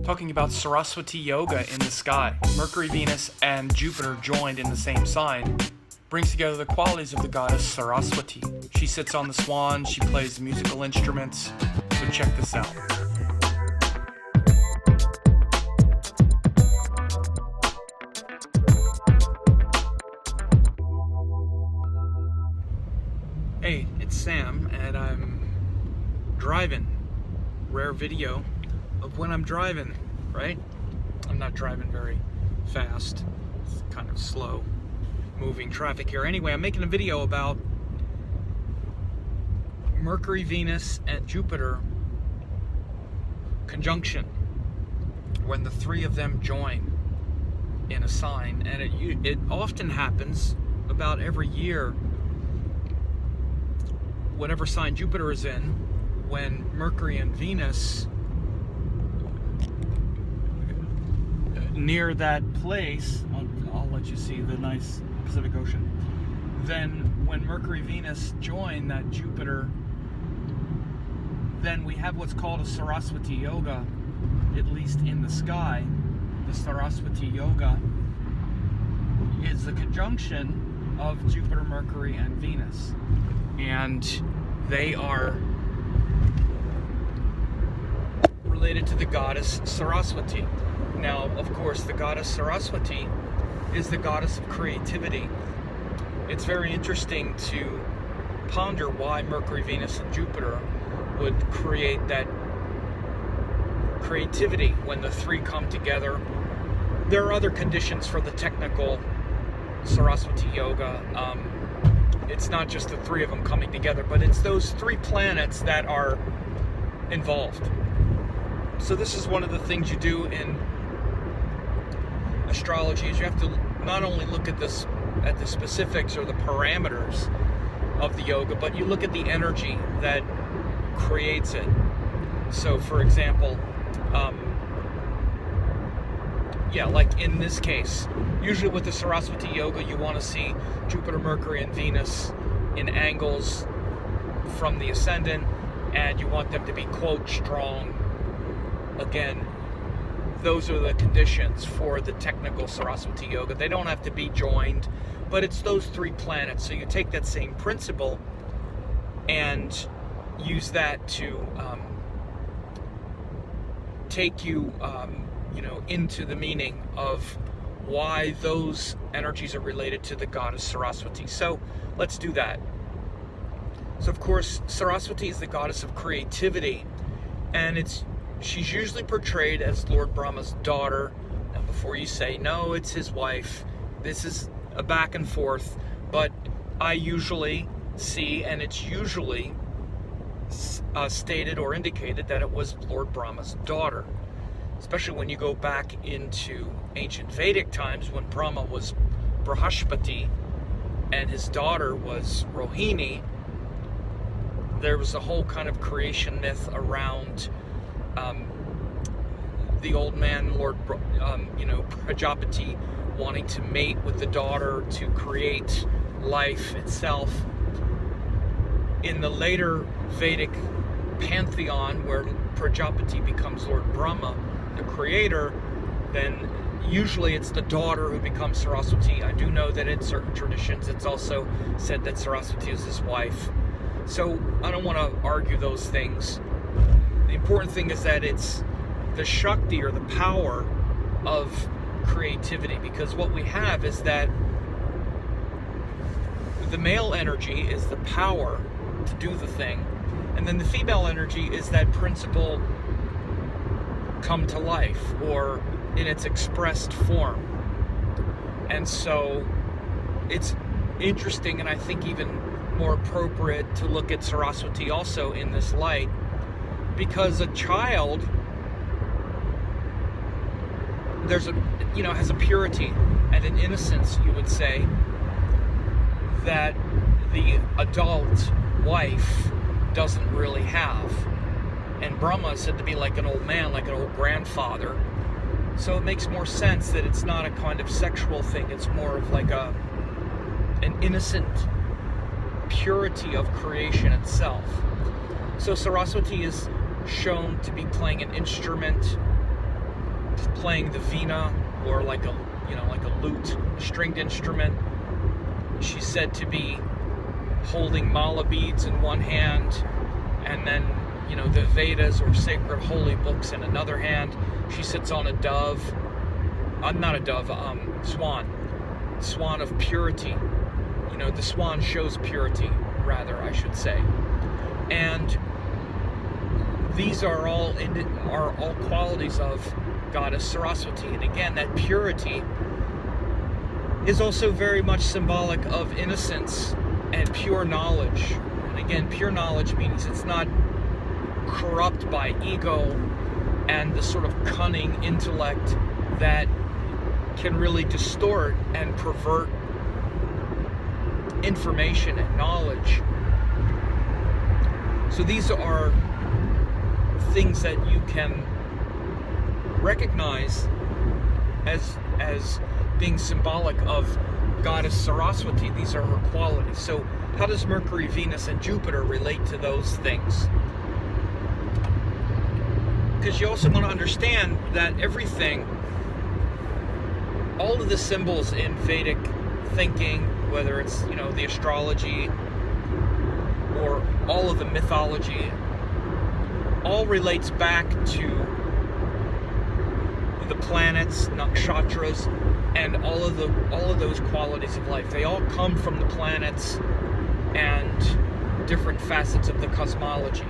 talking about Saraswati yoga in the sky. Mercury, Venus, and Jupiter joined in the same sign brings together the qualities of the goddess Saraswati. She sits on the swan, she plays musical instruments, so check this out. Hey, it's Sam, and I'm driving. Rare video of when I'm driving, right? I'm not driving very fast. It's kind of slow moving traffic here. Anyway, I'm making a video about Mercury, Venus, and Jupiter conjunction, when the three of them join in a sign. And it often happens about every year, whatever sign Jupiter is in, when Mercury and Venus near that place, I'll let you see the nice Pacific Ocean. Then when Mercury, Venus join that Jupiter, then we have what's called a Saraswati yoga, at least in the sky. The Saraswati yoga is the conjunction of Jupiter, Mercury, and Venus. And they are related to the goddess Saraswati. Now, of course, the goddess Saraswati is the goddess of creativity. It's very interesting to ponder why Mercury, Venus, and Jupiter would create that creativity when the three come together. There are other conditions for the technical Saraswati yoga. It's not just the three of them coming together, but it's those three planets that are involved. So this is one of the things you do in astrology, is you have to not only look at the specifics or the parameters of the yoga, but you look at the energy that creates it. So for example, like in this case, usually with the Saraswati yoga, you want to see Jupiter, Mercury, and Venus in angles from the Ascendant, and you want them to be, quote, strong. Again, those are the conditions for the technical Saraswati yoga. They don't have to be joined, but it's those three planets. So you take that same principle and use that to take you, into the meaning of why those energies are related to the goddess Saraswati. So let's do that. So of course, Saraswati is the goddess of creativity, and she's usually portrayed as Lord Brahma's daughter. Now, before you say, no, it's his wife, this is a back and forth, but I usually see, and it's usually stated or indicated, that it was Lord Brahma's daughter. Especially when you go back into ancient Vedic times, when Brahma was Brihaspati and his daughter was Rohini. There was a whole kind of creation myth around the old man, Lord Prajapati, wanting to mate with the daughter to create life itself. In the later Vedic pantheon, where Prajapati becomes Lord Brahma, the creator, then usually it's the daughter who becomes Saraswati. I do know that in certain traditions it's also said that Saraswati is his wife. So I don't want to argue those things. The important thing is that it's the Shakti, or the power of creativity, because what we have is that the male energy is the power to do the thing, and then the female energy is that principle come to life, or in its expressed form. And so it's interesting, and I think even more appropriate, to look at Saraswati also in this light, because a child has a purity and an innocence, you would say, that the adult wife doesn't really have. And Brahma is said to be like an old man, like an old grandfather. So it makes more sense that it's not a kind of sexual thing. It's more of like an innocent purity of creation itself. So Saraswati is shown to be playing an instrument playing the veena, or like a lute, a stringed instrument. She's said to be holding mala beads in one hand, and then the Vedas, or sacred holy books, in another hand. She sits on a dove, not a dove, swan of purity. The swan shows purity, rather, I should say. And these are all qualities of Goddess Saraswati. And again, that purity is also very much symbolic of innocence and pure knowledge. And again, pure knowledge means it's not corrupt by ego and the sort of cunning intellect that can really distort and pervert information and knowledge. So these are things that you can recognize as being symbolic of Goddess Saraswati. These are her qualities. So how does Mercury, Venus, and Jupiter relate to those things? Because you also want to understand that everything, all of the symbols in Vedic thinking, whether it's the astrology or all of the mythology, all relates back to the planets, nakshatras, and all of those qualities of life. They all come from the planets and different facets of the cosmology.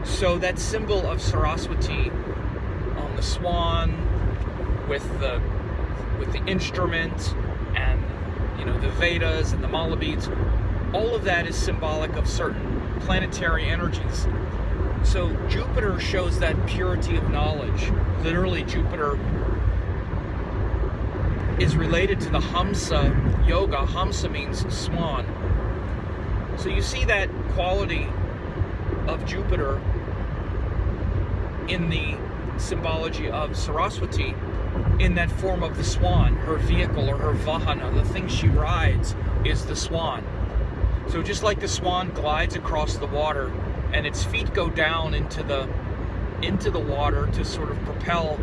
So that symbol of Saraswati on the swan with the instrument, and the Vedas and the mala beads, all of that is symbolic of certain planetary energies. So Jupiter shows that purity of knowledge. Literally, Jupiter is related to the Hamsa yoga. Hamsa means swan. So you see that quality of Jupiter in the symbology of Saraswati in that form of the swan. Her vehicle, or her vahana, the thing she rides, is the swan. So just like the swan glides across the water and its feet go down into the water to sort of propel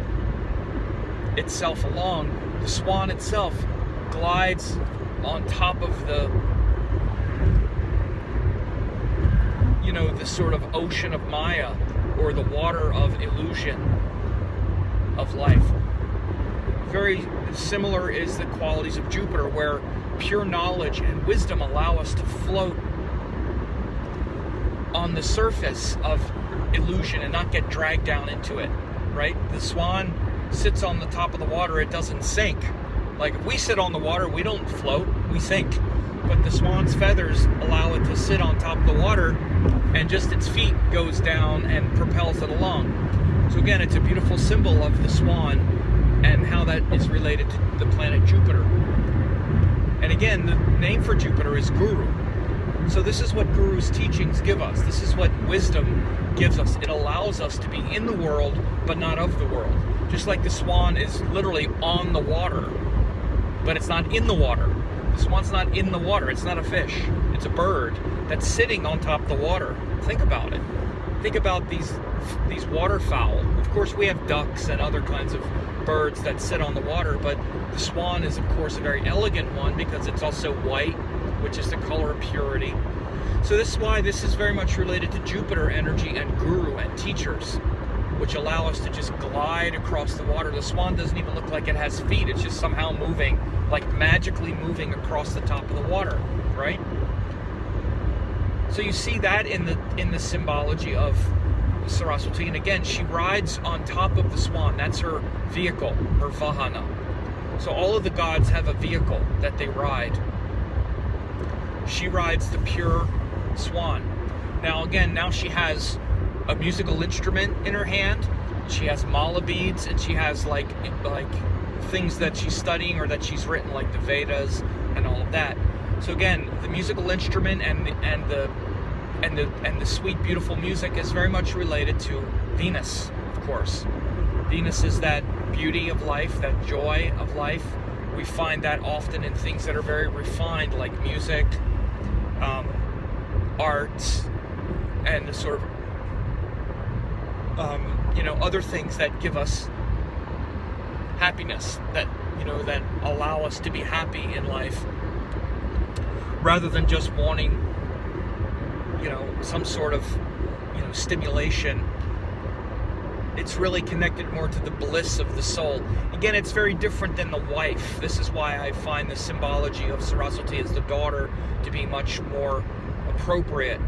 itself along, the swan itself glides on top of the sort of ocean of Maya, or the water of illusion of life. Very similar is the qualities of Jupiter, where pure knowledge and wisdom allow us to float on the surface of illusion and not get dragged down into it, right? The swan sits on the top of the water, it doesn't sink. Like, if we sit on the water, we don't float, we sink. But the swan's feathers allow it to sit on top of the water, and just its feet goes down and propels it along. So again, it's a beautiful symbol of the swan and how that is related to the planet Jupiter. And again, the name for Jupiter is Guru. So this is what Guru's teachings give us. This is what wisdom gives us. It allows us to be in the world, but not of the world. Just like the swan is literally on the water, but it's not in the water. The swan's not in the water. It's not a fish. It's a bird that's sitting on top of the water. Think about it. Think about these waterfowl. Of course, we have ducks and other kinds of birds that sit on the water, but the swan is, of course, a very elegant one because it's also white, which is the color of purity. So this is why this is very much related to Jupiter energy and Guru and teachers, which allow us to just glide across the water. The swan doesn't even look like it has feet. It's just somehow moving, like magically moving across the top of the water, right? So you see that in the symbology of Saraswati. And again, she rides on top of the swan. That's her vehicle, her vahana. So all of the gods have a vehicle that they ride. She rides the pure swan. Now again, now she has a musical instrument in her hand. She has mala beads, and she has like things that she's studying or that she's written, like the Vedas and all of that. So again, the musical instrument and the sweet, beautiful music is very much related to Venus, of course. Venus is that beauty of life, that joy of life. We find that often in things that are very refined, like music, art, and sort of other things that give us happiness, that, you know, that allow us to be happy in life, rather than just wanting, you know, some sort of, you know, stimulation. It's really connected more to the bliss of the soul. Again, it's very different than the wife. This is why I find the symbology of Saraswati as the daughter to be much more appropriate,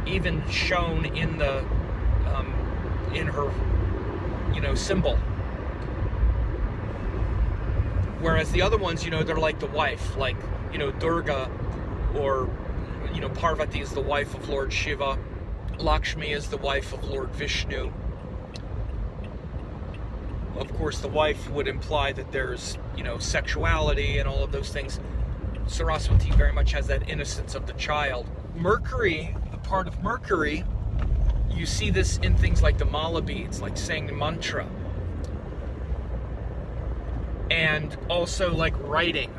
even shown in the in her, you know, symbol. Whereas the other ones, you know, they're like the wife, like, you know, Durga, or, you know, Parvati is the wife of Lord Shiva, Lakshmi is the wife of Lord Vishnu. Of course, the wife would imply that there's, you know, sexuality and all of those things. Saraswati very much has that innocence of the child. Mercury, the part of Mercury, you see this in things like the mala beads, like saying the mantra. And also like writing.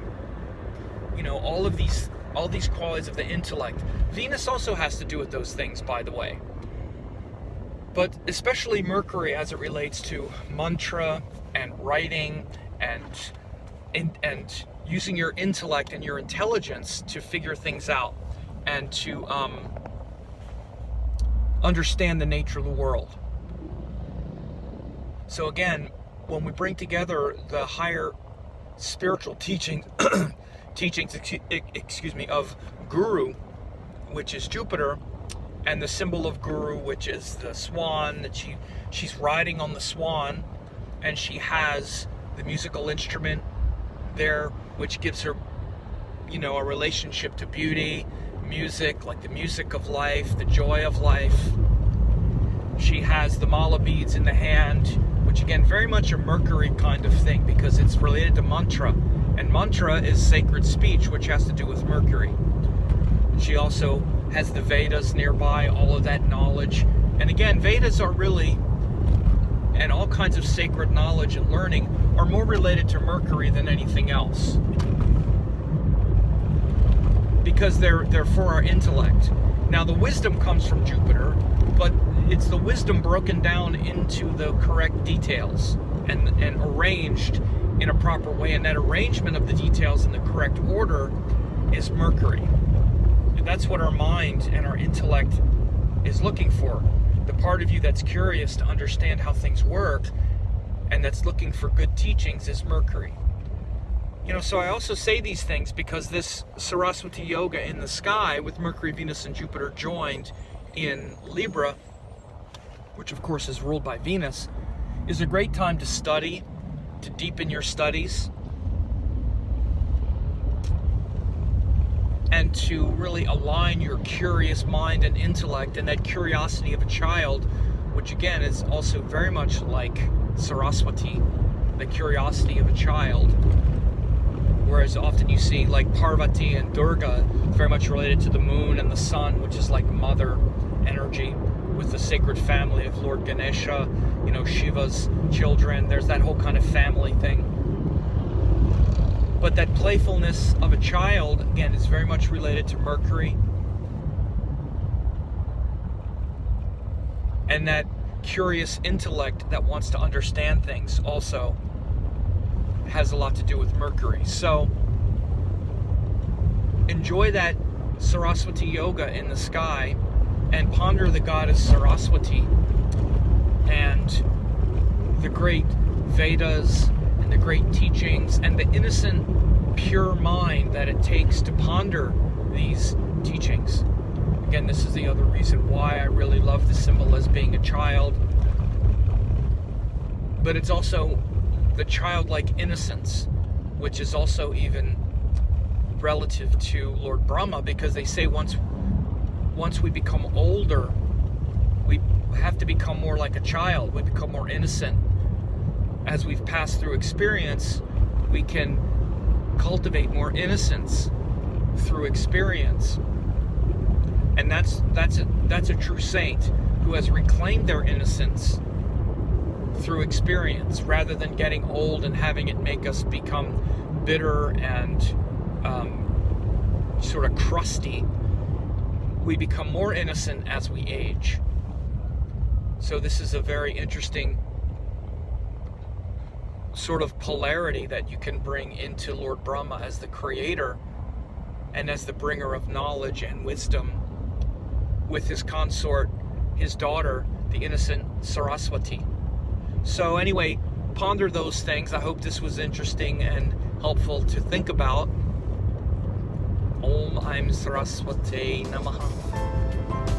You know, all these qualities of the intellect. Venus also has to do with those things, by the way. But especially Mercury as it relates to mantra and writing and using your intellect and your intelligence to figure things out and to understand the nature of the world. So again, when we bring together the higher spiritual teachings of Guru, which is Jupiter, and the symbol of Guru, which is the swan, that she's riding on the swan, and she has the musical instrument there, which gives her, you know, a relationship to beauty, music, like the music of life, the joy of life. She has the mala beads in the hand, which again, very much a Mercury kind of thing, because it's related to mantra, and mantra is sacred speech, which has to do with Mercury. She also has the Vedas nearby, all of that knowledge. And again, Vedas are really, and all kinds of sacred knowledge and learning are more related to Mercury than anything else, because they're for our intellect. Now the wisdom comes from Jupiter, but it's the wisdom broken down into the correct details and arranged in a proper way, and that arrangement of the details in the correct order is Mercury. That's what our mind and our intellect is looking for. The part of you that's curious to understand how things work and that's looking for good teachings is Mercury. You know, so I also say these things because this Saraswati Yoga in the sky with Mercury, Venus, and Jupiter joined in Libra, which of course is ruled by Venus, is a great time to study, to deepen your studies, and to really align your curious mind and intellect, and that curiosity of a child, which again is also very much like Saraswati, the curiosity of a child. Whereas often you see like Parvati and Durga very much related to the moon and the sun, which is like mother energy, with the sacred family of Lord Ganesha, you know, Shiva's children. There's that whole kind of family thing. But that playfulness of a child, again, is very much related to Mercury. And that curious intellect that wants to understand things also has a lot to do with Mercury. So enjoy that Saraswati Yoga in the sky and ponder the goddess Saraswati and the great Vedas and the great teachings and the innocent, pure mind that it takes to ponder these teachings. Again, this is the other reason why I really love the symbol as being a child. But it's also the childlike innocence, which is also even relative to Lord Brahma, because they say once we become older, we have to become more like a child. We become more innocent. As we've passed through experience, we can cultivate more innocence through experience. And that's a true saint who has reclaimed their innocence through experience, rather than getting old and having it make us become bitter and sort of crusty. We become more innocent as we age. So this is a very interesting sort of polarity that you can bring into Lord Brahma as the creator and as the bringer of knowledge and wisdom, with his consort, his daughter, the innocent Saraswati. So anyway, ponder those things. I hope this was interesting and helpful to think about. Om Aim Saraswati Namaha.